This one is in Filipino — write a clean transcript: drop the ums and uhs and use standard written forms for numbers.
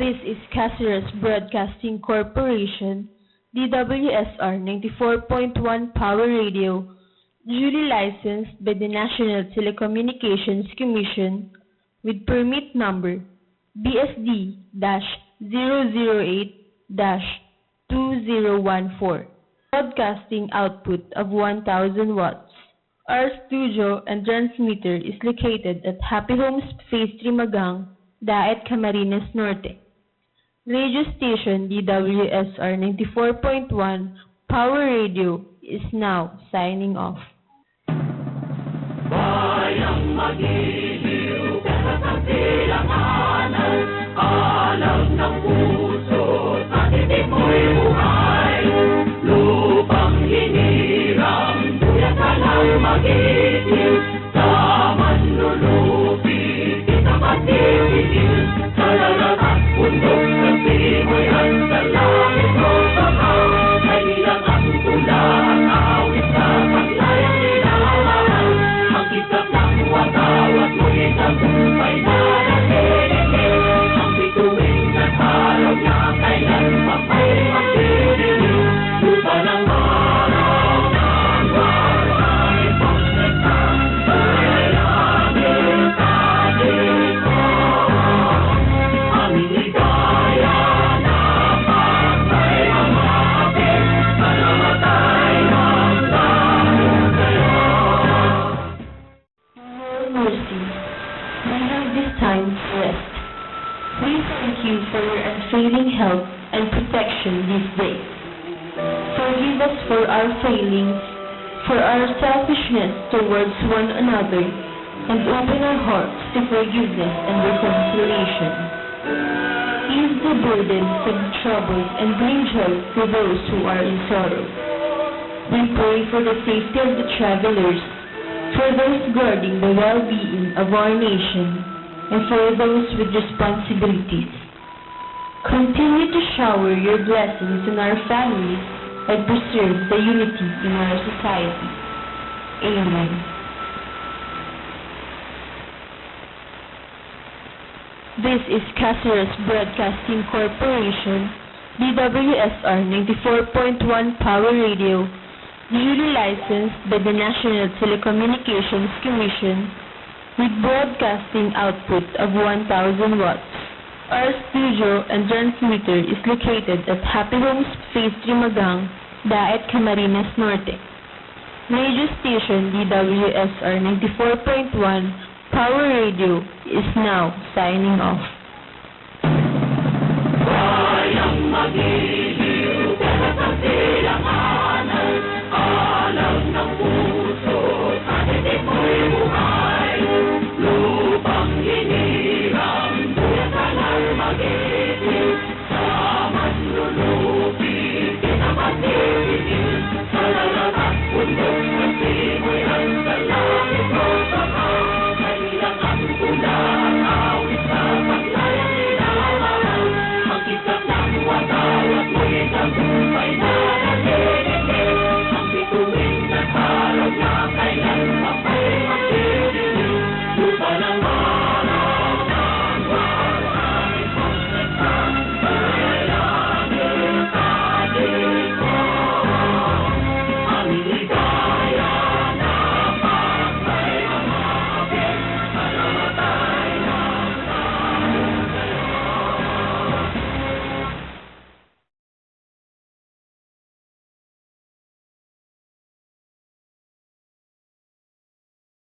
This is Caceres Broadcasting Corporation, DWSR 94.1 Power Radio, duly licensed by the National Telecommunications Commission with permit number BSD-008-2014, broadcasting output of 1,000 watts. Our studio and transmitter is located at Happy Homes Phase 3 Magang, Daet, Camarines Norte. Radio station DWSR 94.1 Power Radio is now signing off. Bayang magiliw, pero sa silanganan, alam ng puso, sa titik mo'y buhay. Lupang hinirang, buya ka lang mag-itil, sa manlulupi, kita magtitigil, sa lalat at bundok, sa simoy at sa langit o sa tao, ay nilang ang tula at awit sa paglayang nilamahal. Magkisap ng watawat mo'y tagumpay na nakikinig, ang bituin na araw na kailan pa may magdidinig. Lupa ng araw ng warang ipagkasal, ay aming talikod. Aming ligaya na patay ang atin, para matay ang dahil kayo. Your mercy, we have this time to rest. We thank you for your unfailing help and protection this day. Forgive us for our failings, for our selfishness towards one another, and open our hearts to forgiveness and reconciliation. Ease the burdens of the troubles and bring joy to those who are in sorrow. We pray for the safety of the travelers, for those guarding the well-being of our nation, and for those with responsibilities. Continue to shower your blessings on our families and preserve the unity in our society. Amen. This is Caceres Broadcasting Corporation, DWSR 94.1 Power Radio, duly licensed by the National Telecommunications Commission with broadcasting output of 1,000 watts. Our studio and transmitter is located at Happy Homes Phase 3 Magang, Daet, Camarines Norte. Radio station DWSR 94.1 Power Radio is now signing off. Bayang magiliw,